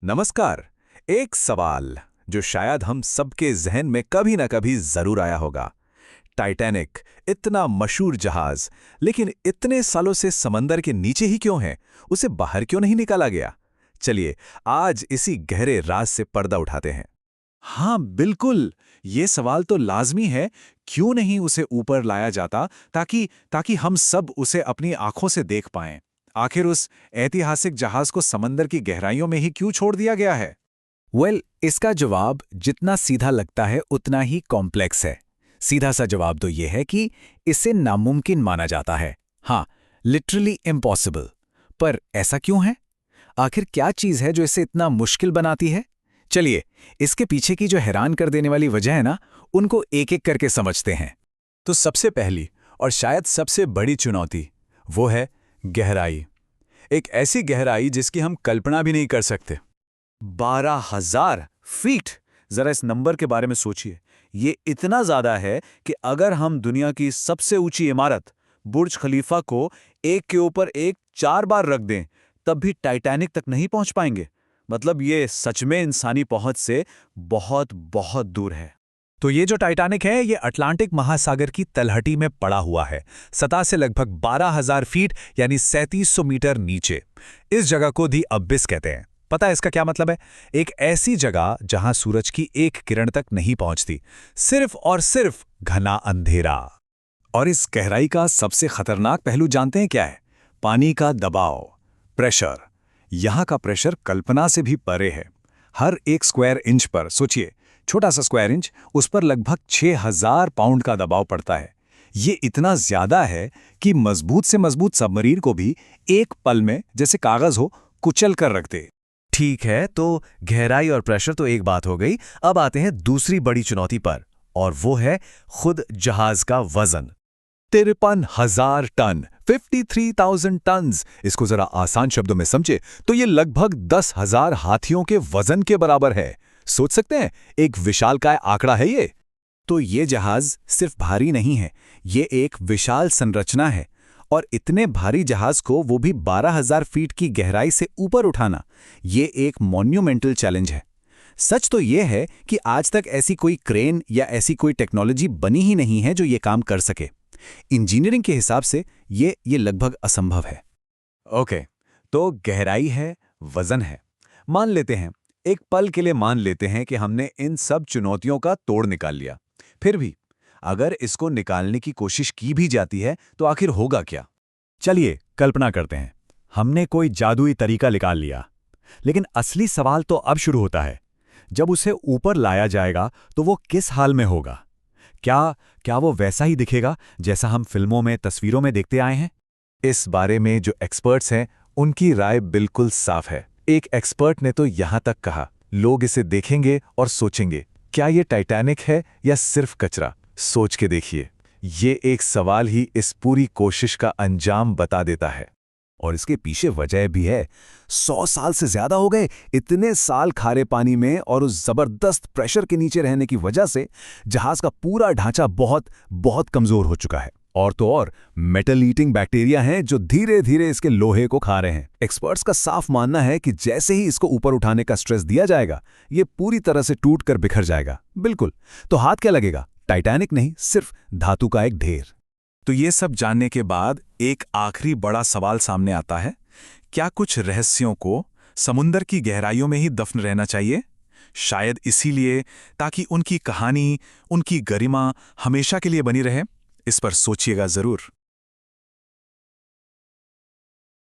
नमस्कार। एक सवाल जो शायद हम सबके जहन में कभी ना कभी जरूर आया होगा। टाइटैनिक इतना मशहूर जहाज, लेकिन इतने सालों से समंदर के नीचे ही क्यों है? उसे बाहर क्यों नहीं निकाला गया? चलिए आज इसी गहरे राज से पर्दा उठाते हैं। हाँ बिल्कुल, ये सवाल तो लाजमी है। क्यों नहीं उसे ऊपर लाया जाता ताकि ताकि हम सब उसे अपनी आंखों से देख पाएं। आखिर उस ऐतिहासिक जहाज को समंदर की गहराइयों में ही क्यों छोड़ दिया गया है? इसका जवाब जितना सीधा लगता है उतना ही कॉम्प्लेक्स है। सीधा सा जवाब तो ये है कि इसे नामुमकिन माना जाता है। हाँ, लिटरली इम्पॉसिबल। पर ऐसा क्यों है? आखिर क्या चीज़ है जो इसे इतना मुश्किल बनाती है? चलिए, इसके पीछे की जो हैरान कर देने वाली वजह है ना, उनको एक एक करके समझते हैं। तो सबसे पहली और शायद सबसे बड़ी चुनौती वो है गहराई। एक ऐसी गहराई जिसकी हम कल्पना भी नहीं कर सकते। 12,000 फीट। जरा इस नंबर के बारे में सोचिए। ये इतना ज्यादा है कि अगर हम दुनिया की सबसे ऊंची इमारत बुर्ज खलीफा को एक के ऊपर एक 4 बार रख दें, तब भी टाइटैनिक तक नहीं पहुंच पाएंगे। मतलब ये सच में इंसानी पहुंच से बहुत बहुत दूर है। तो ये जो टाइटैनिक है ये अटलांटिक महासागर की तलहटी में पड़ा हुआ है, सतह से लगभग 12,000 फीट यानी 3700 मीटर नीचे। इस जगह को दी अबिस कहते हैं। पता है इसका क्या मतलब है? एक ऐसी जगह जहां सूरज की एक किरण तक नहीं पहुंचती, सिर्फ और सिर्फ घना अंधेरा। और इस गहराई का सबसे खतरनाक पहलू जानते हैं क्या है? पानी का दबाव, प्रेशर। यहाँ का प्रेशर कल्पना से भी परे है। हर एक स्क्वायर इंच पर सोचिए, छोटा सा स्क्वायर इंच, उस पर लगभग 6,000 पाउंड का दबाव पड़ता है। ये इतना ज्यादा है कि मजबूत से मजबूत सबमरीन को भी एक पल में, जैसे कागज हो, कुचल कर रख दे। ठीक है, तो गहराई और प्रेशर तो एक बात हो गई। अब आते हैं दूसरी बड़ी चुनौती पर, और वो है खुद जहाज का वजन। 53,000 टन, 53,000 टन्स। इसको जरा आसान शब्दों में समझे तो ये लगभग 10,000 हाथियों के वजन के बराबर है। सोच सकते हैं, एक विशालकाय आंकड़ा है ये। तो ये जहाज सिर्फ भारी नहीं है, ये एक विशाल संरचना है। और इतने भारी जहाज को, वो भी 12,000 फीट की गहराई से ऊपर उठाना, ये एक मॉन्यूमेंटल चैलेंज है। सच तो ये है कि आज तक ऐसी कोई क्रेन या ऐसी कोई टेक्नोलॉजी बनी ही नहीं है जो ये काम कर सके। इंजीनियरिंग के हिसाब से ये लगभग असंभव है। ओके, तो गहराई है, वजन है। मान लेते हैं, एक पल के लिए मान लेते हैं कि हमने इन सब चुनौतियों का तोड़ निकाल लिया। फिर भी अगर इसको निकालने की कोशिश की भी जाती है तो आखिर होगा क्या? चलिए कल्पना करते हैं, हमने कोई जादुई तरीका निकाल लिया। लेकिन असली सवाल तो अब शुरू होता है। जब उसे ऊपर लाया जाएगा तो वो किस हाल में होगा? क्या वो वैसा ही दिखेगा जैसा हम फिल्मों में, तस्वीरों में देखते आए हैं? इस बारे में जो एक्सपर्ट्स हैं उनकी राय बिल्कुल साफ है। एक एक्सपर्ट ने तो यहां तक कहा, लोग इसे देखेंगे और सोचेंगे, क्या ये टाइटैनिक है या सिर्फ कचरा? सोच के देखिए, ये एक सवाल ही इस पूरी कोशिश का अंजाम बता देता है। और इसके पीछे वजह भी है। 100 साल से ज्यादा हो गए, इतने साल खारे पानी में और उस जबरदस्त प्रेशर के नीचे रहने की वजह से जहाज का पूरा ढांचा बहुत बहुत कमजोर हो चुका है। और तो और मेटल ईटिंग बैक्टीरिया हैं जो धीरे धीरे इसके लोहे को खा रहे हैं। एक्सपर्ट्स का साफ मानना है कि जैसे ही इसको ऊपर उठाने का स्ट्रेस दिया जाएगा, ये पूरी तरह से टूट कर बिखर जाएगा। बिल्कुल, तो हाथ क्या लगेगा? टाइटैनिक नहीं, सिर्फ धातु का एक ढेर। तो ये सब जानने के बाद एक आखिरी बड़ा सवाल सामने आता है, क्या कुछ रहस्यों को समुंदर की गहराइयों में ही दफन रहना चाहिए? शायद इसीलिए, ताकि उनकी कहानी, उनकी गरिमा हमेशा के लिए बनी रहे। इस पर सोचिएगा जरूर।